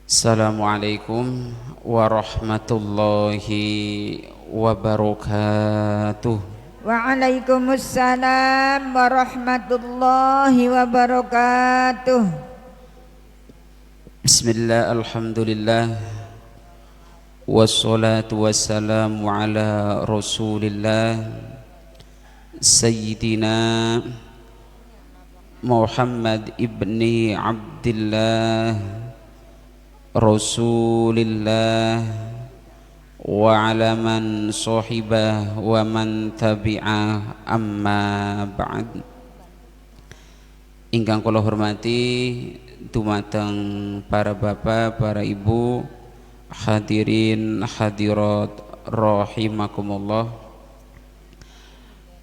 Assalamualaikum warahmatullahi wabarakatuh. Waalaikumsalam warahmatullahi wabarakatuh. Bismillah, alhamdulillah, wassalatu wassalamu ala rasulillah Sayyidina Muhammad ibni Abdillah Rasulillah wa ala man sahibah wa man tabi'ah, amma ba'd. Ingkang kula hormati dumateng para bapak, para ibu, hadirin hadirat rahimakumullah.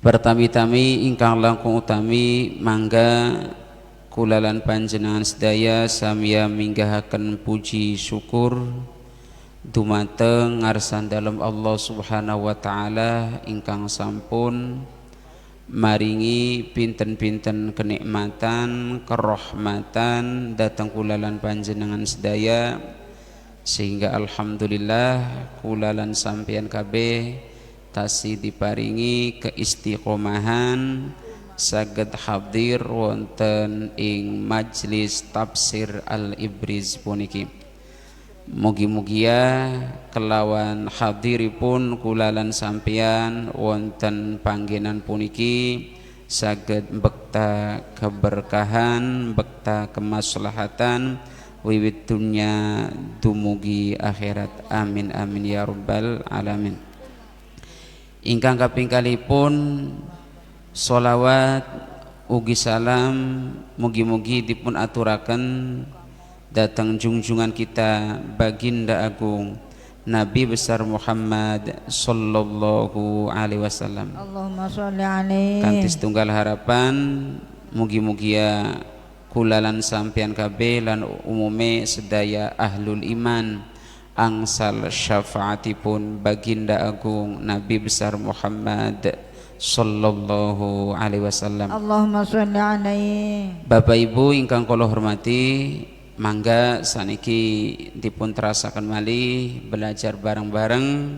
Pertami-tami ingkang langkung utami mangga kulalan panjenengan sedaya samya minggahaken puji syukur dumateng ngarsan dalem Allah Subhanahu wa taala ingkang sampun maringi pinten-pinten kenikmatan, kerahmatan datang kulalan panjenengan sedaya, sehingga alhamdulillah kulalan sampeyan kabeh tasih diparingi keistiqomahan saged hadir wonten ing majlis tafsir Al-Ibriz puniki. Mugi-mugia kelawan hadiripun kulalan sampeyan wonten panggenan puniki saged mbekta keberkahan, mbekta kemaslahatan wiwit dunya dumugi akhirat. Amin amin ya rabbal alamin. Ingkang kaping kalipun sholawat ugi salam mugi-mugi dipun aturaken datang junjungan kita baginda agung Nabi besar Muhammad sallallahu alaihi wasallam. Allahumma sholli alaihi. Kanthi setunggal harapan mugi-mugia kulalan sampeyan kabeh lan umume sedaya ahlul iman angsal syafaatipun baginda agung Nabi besar Muhammad sallallahu alaihi wasallam. Allahumma sholli alaihi. Bapak Ibu ingkang kula hormati, mangga saniki dipun terasaken malih belajar bareng-bareng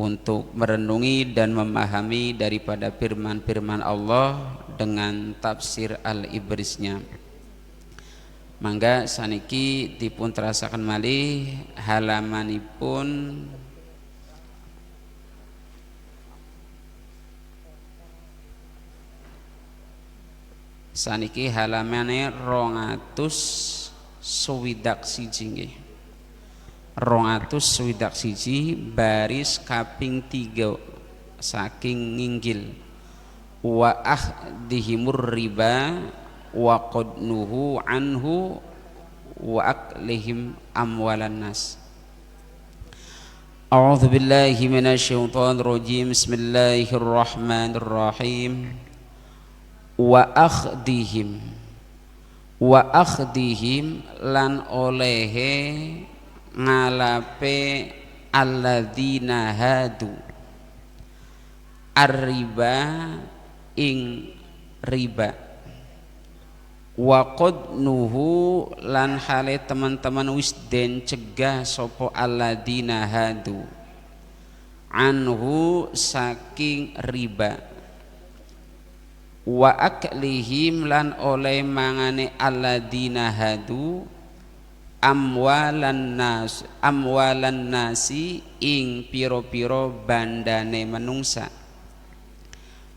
untuk merenungi dan memahami daripada firman-firman Allah dengan tafsir Al-Ibriznya. Mangga saniki dipun terasaken malih halamanipun saniki halamane 261 nggih. 261 baris kaping 3 saking nginggil. Wa ahdihimur riba wa qadnuhu anhu wa aklihim amwalan nas. A'udzu billahi minasyaitonir rajim. Bismillahirrahmanirrahim. Wa akhdihim lan olehe ngalape alladzina hadu ar-riba ing riba, wa qadnuhu lan hale teman-teman wis den cegah sapa alladzina hadu anhu saking riba, wa aklihim lan oleh mangane alladzina hadu amwalan nasi ing piro-piro bandane menungsa,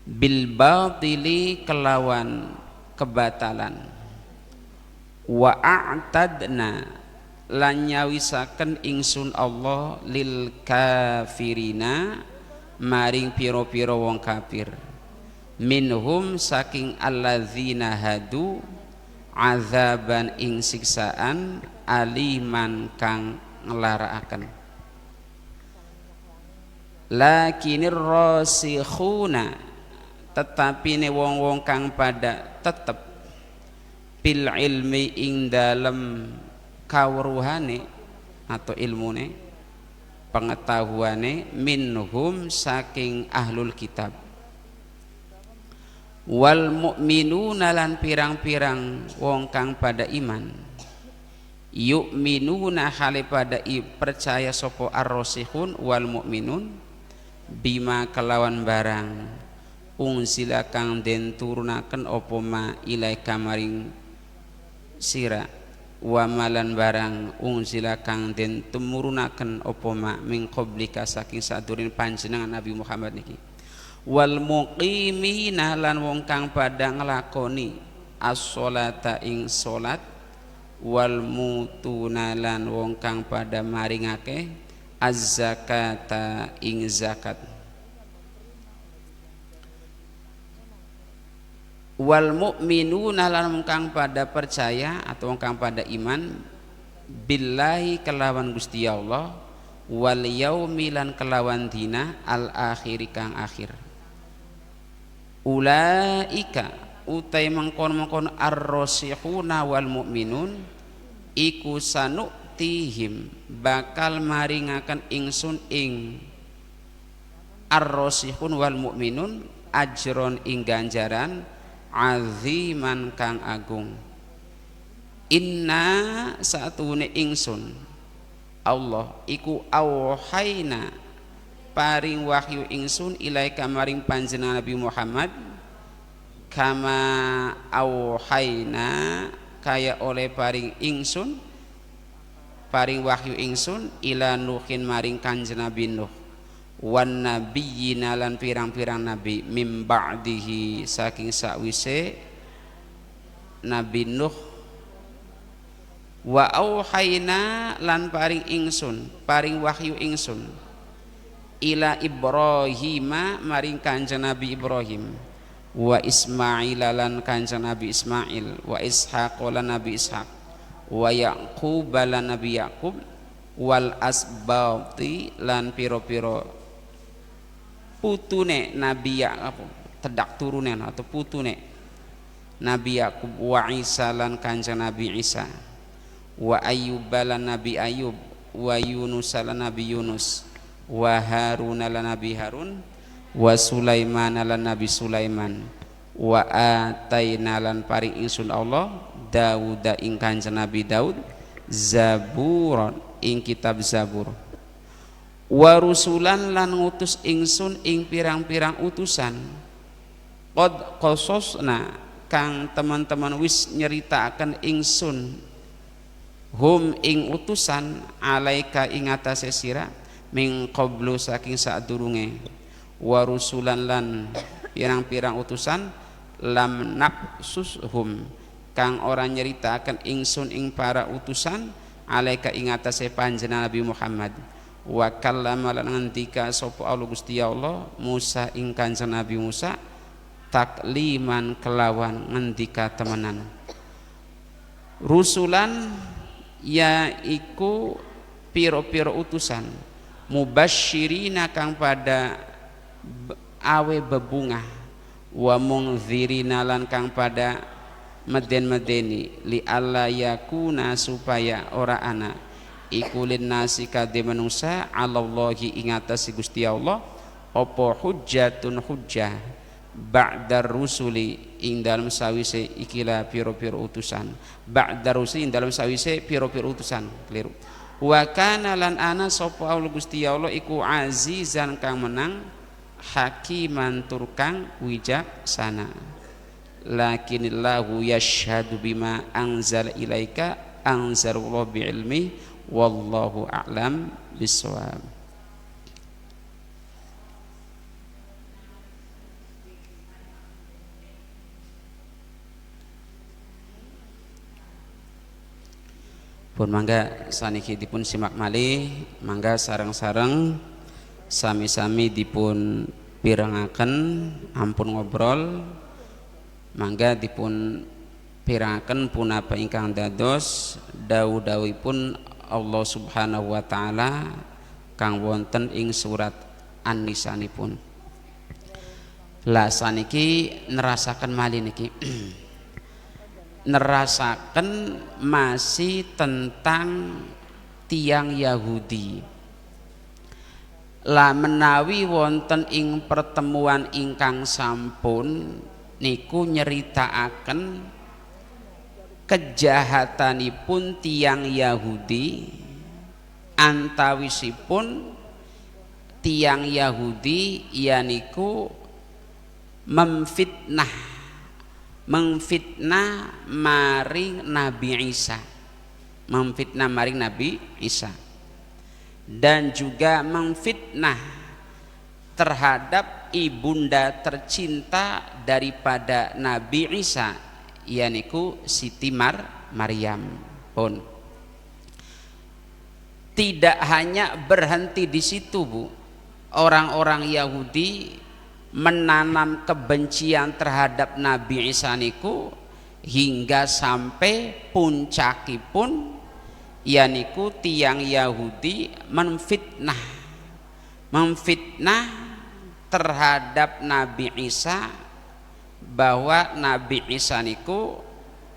bil batili kelawan kebatalan, wa a'tadna lan nyawisaken ingsun Allah lil kafirina maring piro-piro wong kafir, minhum saking alladzina hadu azaban ing siksaan aliman kang nglarakaken. Lakinir rasikhuna tetapi ne wong-wong kang pada tetep bil ilmi ing dalem kawruhane atau ilmune pengetahuane minhum saking ahlul kitab wal mu'minuna lan pirang-pirang wong kang pada iman yu'minuna hale pada percaya sapa ar-rasikhun wal mu'minun bima kelawan barang unzila kang den turunaken apa ma ilaika maring sira wa malan barang unzila kang den tumurunaken apa ma min qablika saking sadurin panjenengan Nabi Muhammad niki wal muqimina lan wong kang pada nglakoni as-sholata ing salat wal mutuna lan wong kang pada maringake az-zakata ing zakat wal mu'minuna lan wong kang pada percaya atau wong kang pada iman billahi kelawan Gusti Allah wal yaumi lan kelawan dina al akhir kang akhir ulaika utai mengkon ar-rasikhuna wal mu'minun iku sanuktihim bakal maringaken ingsun ing ar-rasikhun wal mu'minun ajron ing ganjaran aziman kang agung inna satune ingsun Allah iku auhayna paring wahyu ingsun ilaika maring panjenengan Nabi Muhammad kama auhayna kaya oleh paring ingsun paring wahyu ingsun ila nuhin maring kanjeng Nabi Nuh wan nabiyina lan pirang-pirang nabi mim ba'dihi saking sakwise Nabi Nuh wa auhayna lan paring ingsun paring wahyu ingsun ila Ibrahima maring kanjeng Nabi Ibrahim wa Ismail lan kanjeng Nabi Ismail wa Ishaq lan Nabi Ishaq wa Yaqub lan Nabi Yaqub wal asbati lan piro-piro putune Nabi Yaqub tedak turunan atau putune Nabi Yaqub wa Isa lan kanjeng Nabi Isa wa Ayyub lan Nabi Ayyub wa Yunus lan Nabi Yunus wa Harun lan Nabi Harun wa Sulaiman lan Nabi Sulaiman wa ataina lan paring ingsun Allah Daud ing kanjeng Nabi Daud zaburon ing kitab Zabur wa rusulan lan ngutus ingsun ing pirang-pirang utusan qad qasasna kang teman-teman wis nyeritaken ingsun hum ing utusan alaika ing atase sira min qablu saking sadurunge wa rusulan lan pirang-pirang utusan lam naqsushum kang ora nyeritaken ingsun ing para utusan alaika ing atase panjenengan Nabi Muhammad wa kallama lan ngendika sapa Allah Gusti Allah Musa ing kanjeng Nabi Musa takliman kelawan ngendika temenan rusulan yaiku piro-piro utusan mubasyirina kang pada awe bebungah wa mungzirina lan kang pada meden-medeni li alla yakuna supaya ora ana iku linnasi kadhe manusa alallahi ing atase Gusti Allah apa hujjatun hujjah ba'dar rusuli ing dalam sawise ikilah piro-piro utusan ba'dar rusuli ing dalam sawise piro-piro utusan keliru wa kana lan ana sapa Allah Gusti Allah iku azizan kang menang hakiman turkang wijaksana lakinillahu yashhadu bima anzala ilaika anzalallahu bi'ilmi wallahu a'lam bissawab. Pun mangga saniki dipun simak malih mangga sareng-sareng sami-sami dipun pirengaken ampun ngobrol mangga dipun pirengaken punapa ingkang dados dawuh-dawuhipun Allah Subhanahu wa taala kang wonten ing surat An-Nisanipun. Lah saniki nerasaken malih niki nerasaken masih tentang tiang Yahudi. La menawi wonten ing pertemuan ingkang sampun niku nyeritaaken kejahatanipun tiang Yahudi, antawisipun tiang Yahudi yaniku memfitnah maring Nabi Isa, memfitnah maring Nabi Isa, dan juga memfitnah terhadap ibunda tercinta daripada Nabi Isa, yaitu Siti Maryam pun. Tidak hanya berhenti di situ, Bu. Orang-orang Yahudi menanam kebencian terhadap Nabi Isa niku hingga sampai puncakipun yaniku tiang Yahudi memfitnah terhadap Nabi Isa, bahwa Nabi Isa niku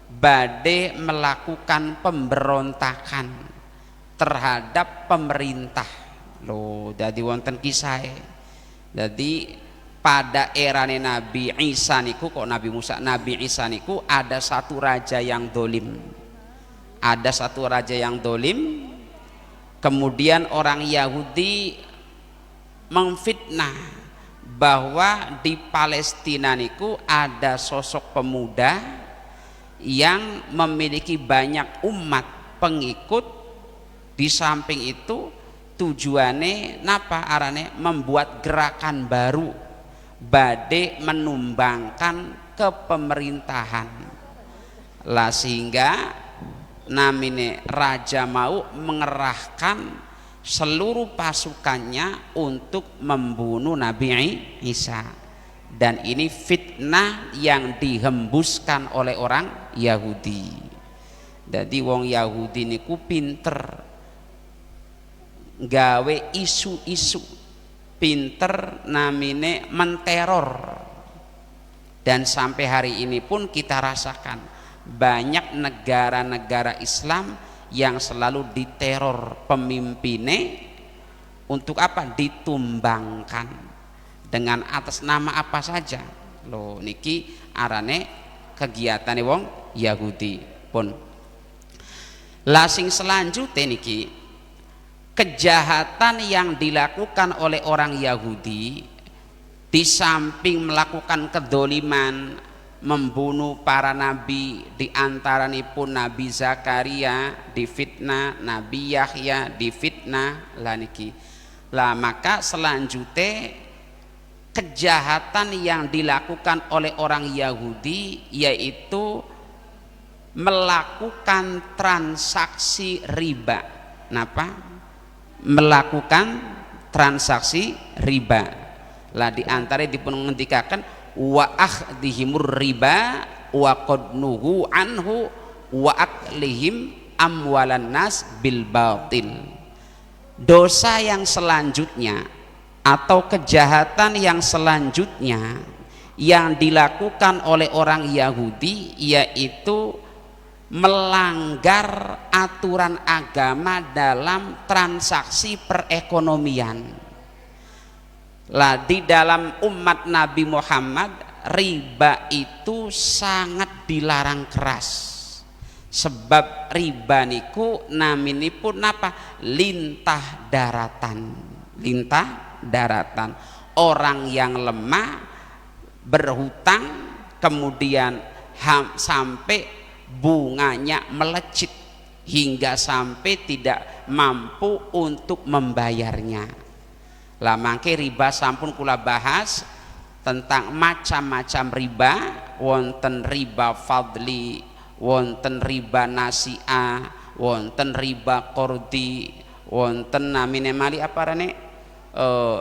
badhe melakukan pemberontakan terhadap pemerintah. Loh, jadi wonten kisah. Jadi pada erane Nabi Isa niku, kok Nabi Isa niku ada satu raja yang dolim. Ada satu raja yang dolim. Kemudian orang Yahudi memfitnah bahwa di Palestina niku ada sosok pemuda yang memiliki banyak umat pengikut. Di samping itu tujuannya napa arane membuat gerakan baru badhe menumbangkan kepemerintahan lah, sehingga namine raja mau mengerahkan seluruh pasukannya untuk membunuh Nabi Isa. Dan ini fitnah yang dihembuskan oleh orang Yahudi. Jadi wong Yahudi niku pinter gawe isu-isu, pinter namine menteror. Dan sampai hari ini pun kita rasakan banyak negara-negara Islam yang selalu diteror pemimpinnya. Untuk apa? Ditumbangkan dengan atas nama apa saja. Loh, niki arane kegiatan wong Yahudi pun. Lasing selanjutnya niki kejahatan yang dilakukan oleh orang Yahudi, di samping melakukan kedoliman, membunuh para nabi, di antaranipun Nabi Zakaria difitnah, Nabi Yahya difitnah lah niki. Lah maka selanjutnya kejahatan yang dilakukan oleh orang Yahudi yaitu melakukan transaksi riba. Napa? Melakukan transaksi riba. Lah di antara dipun ngendikaken wa akhdihimur riba wa qadnuhu anhu wa aklihim amwalan nas bil batil. Dosa yang selanjutnya atau kejahatan yang selanjutnya yang dilakukan oleh orang Yahudi yaitu melanggar aturan agama dalam transaksi perekonomian. Lah di dalam umat Nabi Muhammad riba itu sangat dilarang keras. Sebab riba niku naminipun apa? Lintah daratan. Lintah daratan. Orang yang lemah berhutang kemudian sampai bunganya melecit hingga sampai tidak mampu untuk membayarnya. Lah mangke riba sampun kula bahas tentang macam-macam riba, wonten riba fadli, wonten riba nasi'ah, wonten riba qardi, wonten namine mali apa rene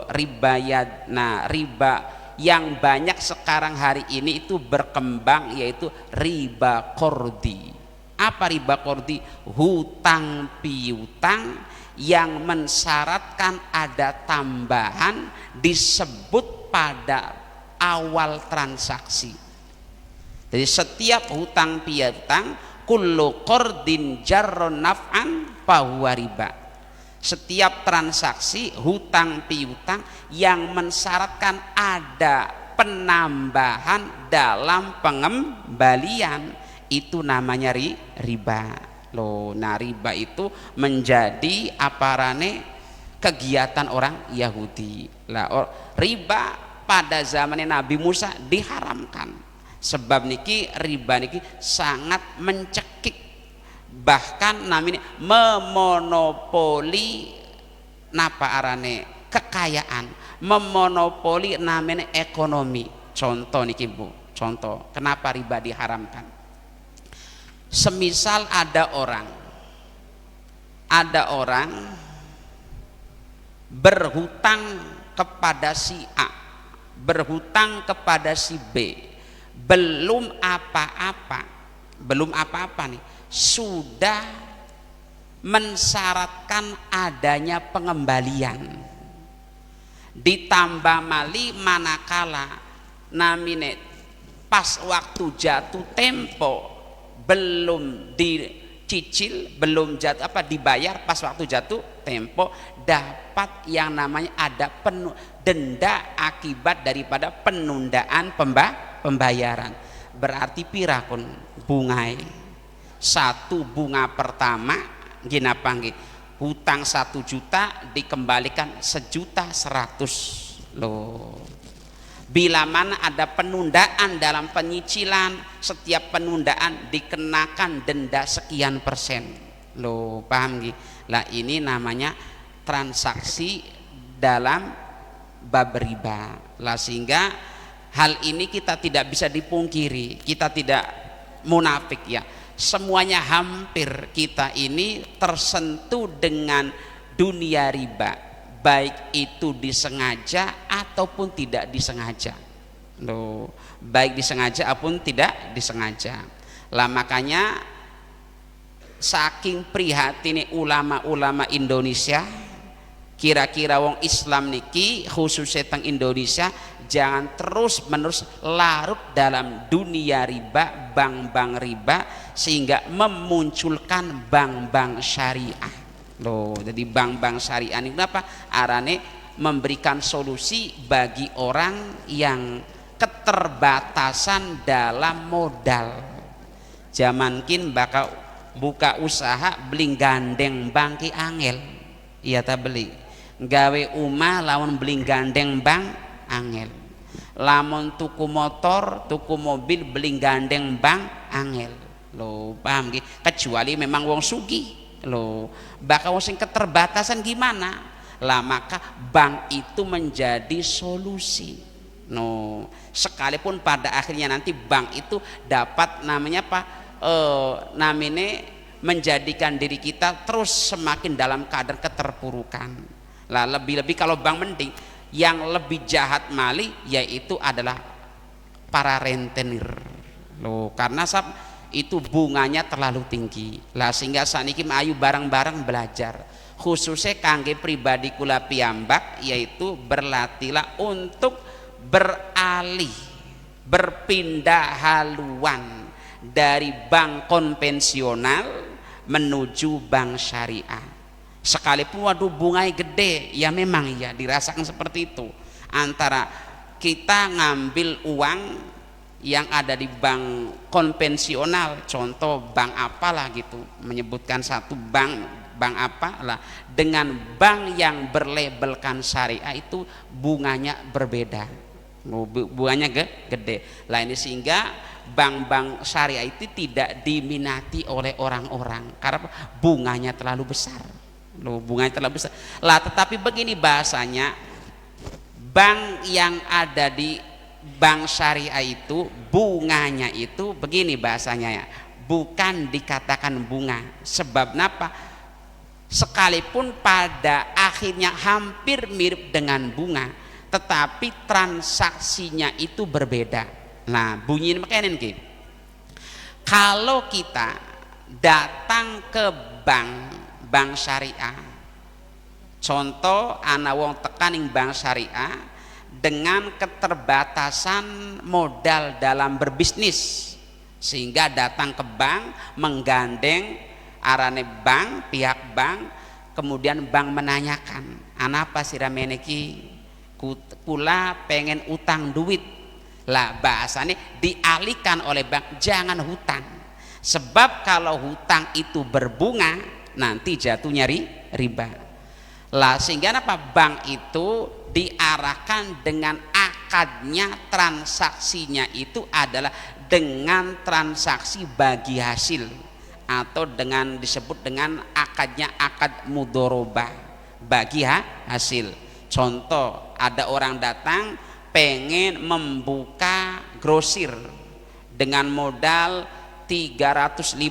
riba yad. Nah, riba yang banyak sekarang hari ini itu berkembang yaitu riba qardi. Apa riba qardi? Hutang piutang yang mensyaratkan ada tambahan disebut pada awal transaksi. Jadi setiap hutang piutang kullu qardin jarron naf'an fahuwa riba. Setiap transaksi hutang piutang yang mensyaratkan ada penambahan dalam pengembalian, itu namanya riba loh. Nah, riba itu menjadi aparane kegiatan orang Yahudi lah. Riba pada zaman Nabi Musa diharamkan, sebab niki riba niki sangat mencekik, bahkan namanya memonopoli napa arane kekayaan, memonopoli namanya ekonomi. Contoh niki Bu, contoh kenapa riba diharamkan. Semisal ada orang berhutang kepada si A, berhutang kepada si B, belum apa-apa nih, sudah mensyaratkan adanya pengembalian, ditambah mali manakala namine pas waktu jatuh tempo belum dicicil, belum jatuh dibayar pas waktu jatuh tempo, dapat yang namanya ada denda akibat daripada penundaan pembayaran. Berarti pirakun bungai satu bunga pertama gina panggil hutang 1 juta dikembalikan 1.100.000 loh. Bila mana ada penundaan dalam penyicilan, setiap penundaan dikenakan denda sekian persen loh, paham gak? Lah ini namanya transaksi dalam bab riba lah. Sehingga hal ini kita tidak bisa dipungkiri, kita tidak munafik ya, semuanya hampir kita ini tersentuh dengan dunia riba, baik itu disengaja ataupun tidak disengaja loh, baik disengaja ataupun tidak disengaja lah. Makanya saking prihatin ulama-ulama Indonesia, kira-kira wong Islam niki khususnya teng Indonesia jangan terus menerus larut dalam dunia riba, bank-bank riba, sehingga memunculkan bank-bank syariah loh. Jadi bank-bank syariah ini kenapa arane memberikan solusi bagi orang yang keterbatasan dalam modal. Zaman kin bakal buka usaha beli gandeng bank ki angel, iya ta beli gawe umah lawan beli gandeng bank angel, lamun tuku motor tuku mobil beli gandeng bank angel loh, paham ki? Kecuali memang wong sugih loh, bakal wong sing keterbatasan gimana lah, maka bank itu menjadi solusi no. Sekalipun pada akhirnya nanti bank itu dapat namanya namanya menjadikan diri kita terus semakin dalam keadaan keterpurukan lah. Lebih-lebih kalau bank mending, yang lebih jahat mali yaitu adalah para rentenir loh, karena itu bunganya terlalu tinggi lah. Sehingga saniki ayu bareng-bareng belajar, khususnya kangge pribadi kula piyambak, yaitu berlatihlah untuk beralih, berpindah haluan dari bank konvensional menuju bank syariah. Sekalipun waduh bunganya gede, ya memang ya dirasakan seperti itu. Antara kita ngambil uang yang ada di bank konvensional, contoh bank apalah gitu, menyebutkan satu bank apalah, dengan bank yang berlabelkan syariah itu bunganya berbeda, bunganya gede lah. Ini sehingga bank-bank syariah itu tidak diminati oleh orang-orang karena bunganya terlalu besar loh, bunganya terlalu besar lah. Tetapi begini bahasanya, bank yang ada di bank syariah itu bunganya itu begini bahasanya ya, bukan dikatakan bunga. Sebab napa? Sekalipun pada akhirnya hampir mirip dengan bunga, tetapi transaksinya itu berbeda. Nah bunyinya makanya nih, kalau kita datang ke bank syariah, contoh ana wong tekaning bank syariah dengan keterbatasan modal dalam berbisnis, sehingga datang ke bank menggandeng arane bank, pihak bank, kemudian bank menanyakan, "Ana apa sira meneki? Kula pengen utang duit Lah bahasanya dialihkan oleh bank, jangan hutang. Sebab kalau hutang itu berbunga nanti jatuhnya riba. Lah sehingga apa? Bank itu diarahkan dengan akadnya, transaksinya itu adalah dengan transaksi bagi hasil, atau dengan disebut dengan akadnya akad mudorobah, bagi hasil. Contoh, ada orang datang pengen membuka grosir dengan modal 350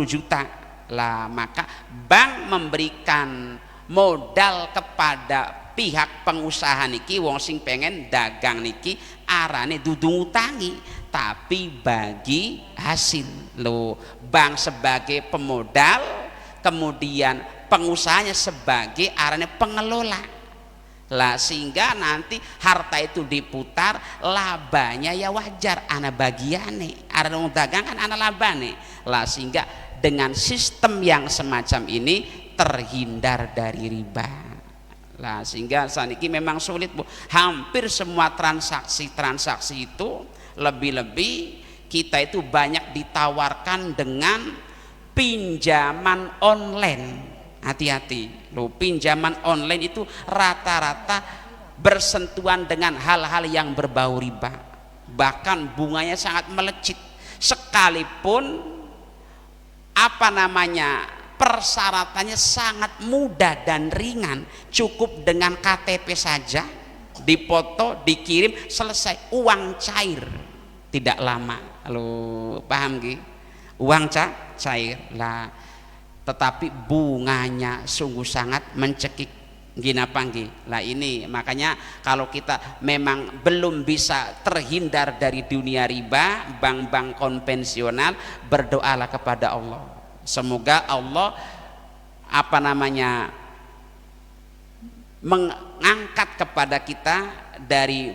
juta. Lah maka bank memberikan modal kepada pihak pengusaha niki, wong sing pengen dagang niki, arane dudu ngutangi tapi bagi hasil. Loh, bank sebagai pemodal, kemudian pengusahanya sebagai arane pengelola. Lah sehingga nanti harta itu diputar, labanya ya wajar ana bagiane, arane wong dagang kan ana labane. Lah sehingga dengan sistem yang semacam ini terhindar dari riba. Lah sehingga saniki memang sulit, Bu. Hampir semua transaksi itu, lebih-lebih kita itu banyak ditawarkan dengan pinjaman online. Hati-hati loh, pinjaman online itu rata-rata bersentuhan dengan hal-hal yang berbau riba, bahkan bunganya sangat melejit. Sekalipun persyaratannya sangat mudah dan ringan, cukup dengan KTP saja, dipoto, dikirim, selesai, uang cair, tidak lama. Lo paham Gi? Uang cair lah. Tetapi bunganya sungguh sangat mencekik. Gina panggi. Lah ini makanya kalau kita memang belum bisa terhindar dari dunia riba, bank-bank konvensional, berdoalah kepada Allah. Semoga Allah mengangkat kepada kita dari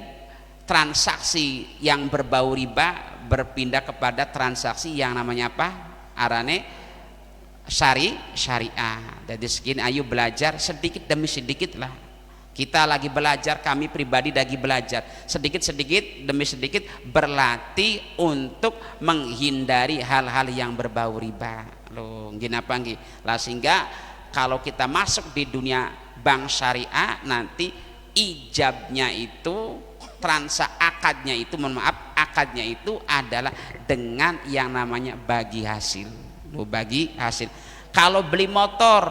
transaksi yang berbau riba, berpindah kepada transaksi yang namanya apa? Arane syariah. Jadi segini ayo belajar sedikit demi sedikit lah. Kita lagi belajar, kami pribadi lagi belajar sedikit demi sedikit, berlatih untuk menghindari hal-hal yang berbau riba. Loh, gini apa nggih? Lah sehingga kalau kita masuk di dunia bank syariah nanti ijabnya itu akadnya itu adalah dengan yang namanya bagi hasil. Bagi hasil. Kalau beli motor,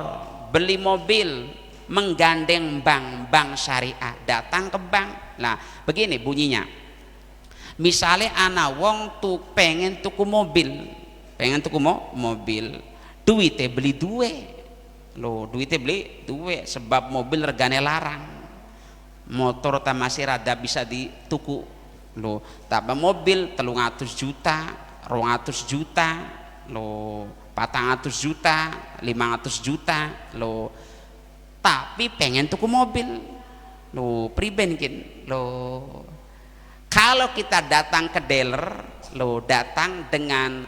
beli mobil, menggandeng bank syariah, datang ke bank. Nah begini bunyinya, misalnya anak wong tuh pengen tuku mobil, duitnya beli duwe, sebab mobil regane larang, motor masih rada bisa dituku lo, tambah mobil 300 juta, 200 juta lo, 400 juta, 500 juta lo, tapi pengen tuku mobil lo, pribenkin lo. Kalau kita datang ke dealer lo, datang dengan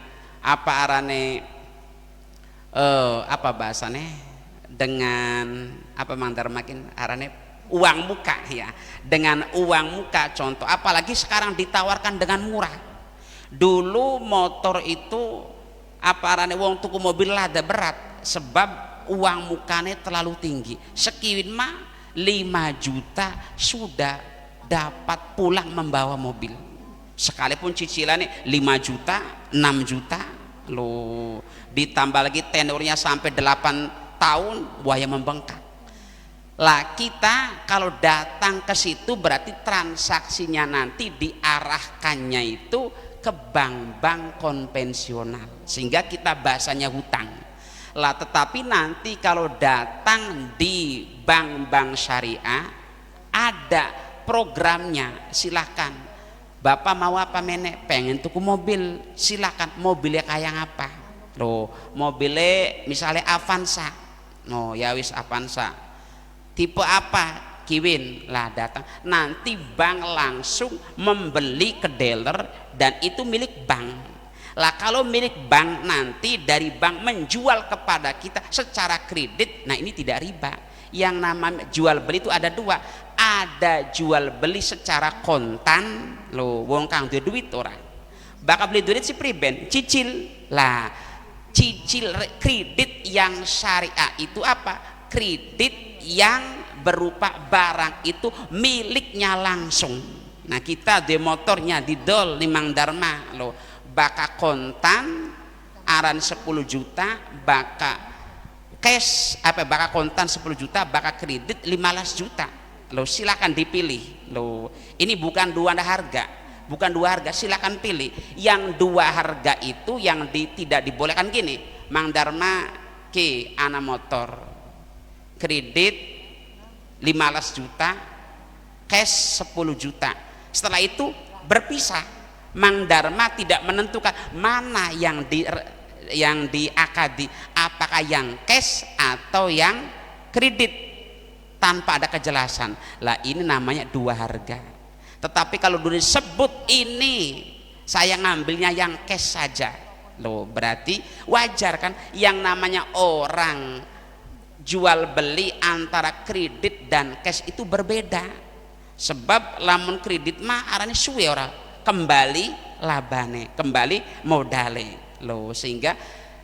dengan uang muka ya, dengan uang muka. Contoh, apalagi sekarang ditawarkan dengan murah. Dulu motor itu wong tuku mobil lada berat, sebab uang mukanya terlalu tinggi. Sekiwin mah 5 juta sudah dapat pulang membawa mobil, sekalipun cicilannya 5 juta 6 juta lo, ditambah lagi tenornya sampai 8 tahun, buaya membengkak. Lah kita kalau datang ke situ berarti transaksinya nanti diarahkannya itu ke bank-bank konvensional, sehingga kita bahasanya hutang lah. Tetapi nanti kalau datang di bank-bank syariah ada programnya, silakan Bapak mau apa menek, pengen tuku mobil, silakan. Mobilnya kayak apa loh, mobilnya misalnya Avanza, no ya wis Avanza, tipe apa, kiwin lah, datang nanti bank langsung membeli ke dealer dan itu milik bank lah. Kalau milik bank nanti dari bank menjual kepada kita secara kredit, nah ini tidak riba. Yang namanya jual beli itu ada dua, ada jual beli secara kontan lo wong kang duwe duit ora bakal beli duit si priben cicil lah. Cicil kredit yang syariah itu apa? Kredit yang berupa barang itu miliknya langsung. Nah kita di motornya di dol di Mang Darma lo baka kontan aran 10 juta baka cash baka kontan 10 juta baka kredit 15 juta lo silakan dipilih lo. Ini bukan dua harga, silakan pilih yang dua harga itu yang tidak dibolehkan. Gini Mang Darma ke ana motor kredit 15 juta cash 10 juta, setelah itu berpisah. Mang Darma tidak menentukan mana yang diakadi, apakah yang cash atau yang kredit, tanpa ada kejelasan. Lah ini namanya dua harga. Tetapi kalau dulu disebut ini saya ngambilnya yang cash saja loh, berarti wajar kan? Yang namanya orang jual beli antara kredit dan cash itu berbeda. Sebab lamun kredit mah arane suwe ora kembali labane, kembali modale loh, sehingga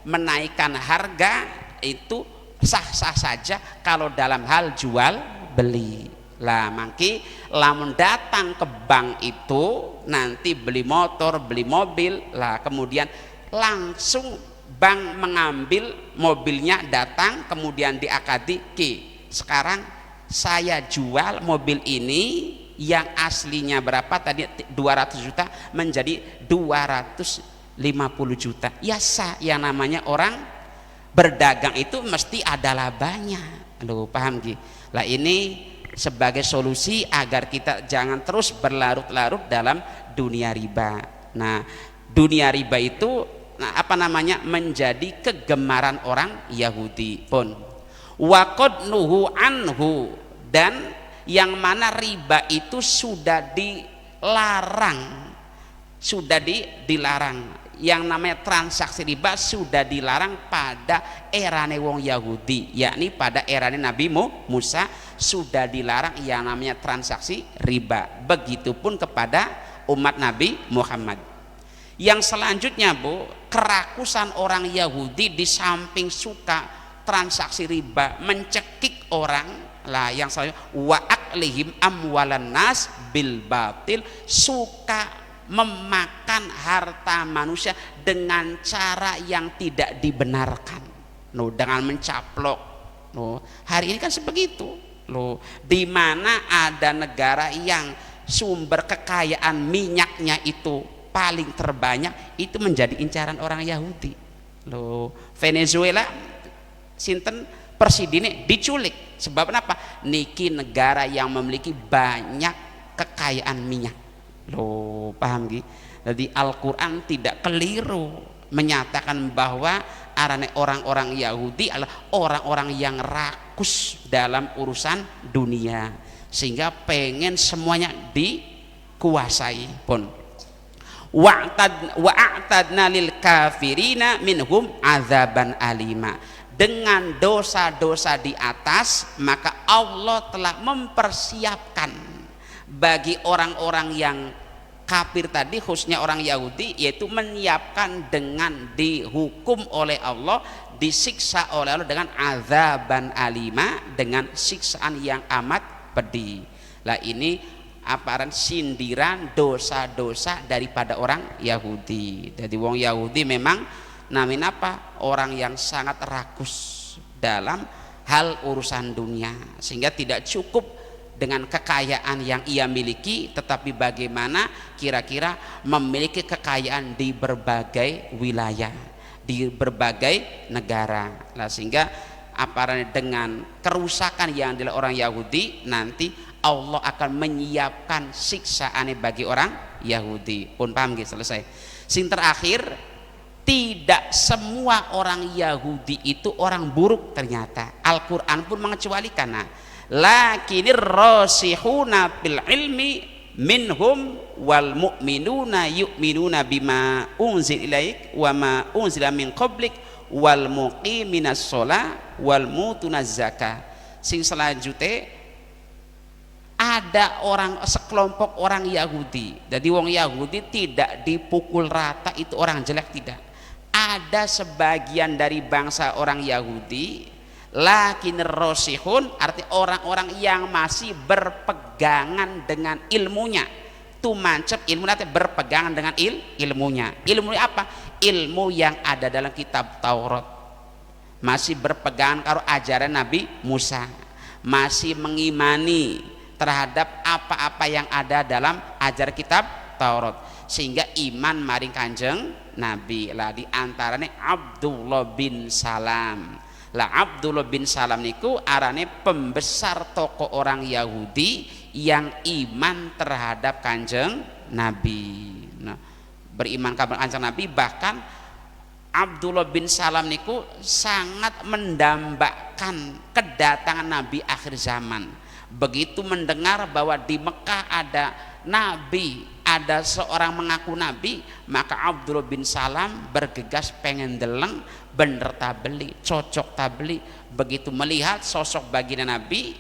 menaikkan harga itu sah-sah saja kalau dalam hal jual beli. Lah mangki lamun datang ke bank itu nanti beli motor beli mobil lah, kemudian langsung bank mengambil mobilnya, datang kemudian diakadi sekarang saya jual mobil ini yang aslinya berapa tadi 200 juta menjadi 250 juta. Ya sah, yang namanya orang berdagang itu mesti ada labanya. Loh, paham Ki? Lah ini sebagai solusi agar kita jangan terus berlarut-larut dalam dunia riba. Nah, dunia riba itu menjadi kegemaran orang Yahudi pun. Waqad nuhu anhu, dan yang mana riba itu sudah dilarang, dilarang. Yang namanya transaksi riba sudah dilarang pada erane wong Yahudi, yakni pada erane Nabi Musa sudah dilarang yang namanya transaksi riba. Begitupun kepada umat Nabi Muhammad. Yang selanjutnya Bu, kerakusan orang Yahudi di samping suka transaksi riba, mencekik orang lah, yang selanjutnya wa aklihim amwalan nas bil batil, suka memakan harta manusia dengan cara yang tidak dibenarkan, dengan mencaplok. Hari ini kan sebegitu, di mana ada negara yang sumber kekayaan minyaknya itu paling terbanyak, itu menjadi incaran orang Yahudi. Venezuela sinten presidene diculik, sebab apa? Niki negara yang memiliki banyak kekayaan minyak. Paham Gi? Jadi Al-Quran tidak keliru menyatakan bahwa arane orang-orang Yahudi adalah orang-orang yang rakus dalam urusan dunia, sehingga pengen semuanya dikuasai pun. Wa'atadna lil kafirina minhum azaban alima. Dengan dosa-dosa di atas, maka Allah telah mempersiapkan bagi orang-orang yang kafir tadi, khususnya orang Yahudi, yaitu menyiapkan dengan dihukum oleh Allah, disiksa oleh Allah dengan azaban alima, dengan siksaan yang amat pedih. Lah ini aparan sindiran dosa-dosa daripada orang Yahudi. Jadi wong Yahudi memang namin apa? Orang yang sangat rakus dalam hal urusan dunia, sehingga tidak cukup dengan kekayaan yang ia miliki, tetapi bagaimana kira-kira memiliki kekayaan di berbagai wilayah, di berbagai negara. Nah, sehingga dengan kerusakan yang dilakukan orang Yahudi, nanti Allah akan menyiapkan siksaan bagi orang Yahudi pun. Paham gitu? Selesai. Sing terakhir, tidak semua orang Yahudi itu orang buruk ternyata. Al-Quran pun mengecualikan. Lakinir rasihuna fil ilmi minhum wal mu'minuna yu'minuna bima unzil ilaik wa ma unzila min qablik wal muqiminas shalah wal mutunaz zakah. Sing selanjutnya ada orang sekelompok orang Yahudi. Jadi wong Yahudi tidak dipukul rata itu orang jelek, tidak. Ada sebagian dari bangsa orang Yahudi, lakin rosihun, arti orang-orang yang masih berpegangan dengan ilmunya. Tu mancep ilmu nanti berpegangan dengan ilmunya. Ilmu apa? Ilmu yang ada dalam kitab Taurat. Masih berpegangan karo ajaran Nabi Musa. Masih mengimani terhadap apa-apa yang ada dalam ajar kitab Taurat, sehingga iman maring Kanjeng Nabi. Lah di antarane Abdullah bin Salam. Lah Abdullah bin Salam niku arane pembesar tokoh orang Yahudi yang iman terhadap Kanjeng Nabi. Nah, beriman kepada Kanjeng Nabi, bahkan Abdullah bin Salam niku sangat mendambakan kedatangan Nabi akhir zaman. Begitu mendengar bahwa di Mekah ada Nabi, ada seorang mengaku Nabi, maka Abdullah bin Salam bergegas pengen deleng, bener tabeli, cocok tabeli. Begitu melihat sosok baginda Nabi,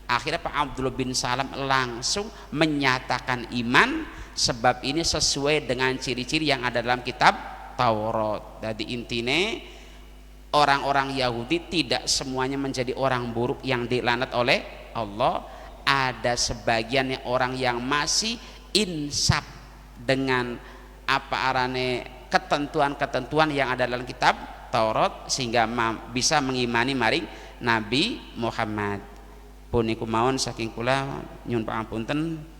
akhirnya Pak Abdullah bin Salam langsung menyatakan iman, sebab ini sesuai dengan ciri-ciri yang ada dalam kitab Taurat. Jadi intine orang-orang Yahudi tidak semuanya menjadi orang buruk yang dilaknat oleh Allah. Ada sebagiannya orang yang masih insaf dengan apa arane ketentuan-ketentuan yang ada dalam kitab Taurat, sehingga bisa mengimani maring Nabi Muhammad. Puniku mawon saking kula nyuwun pangapunten.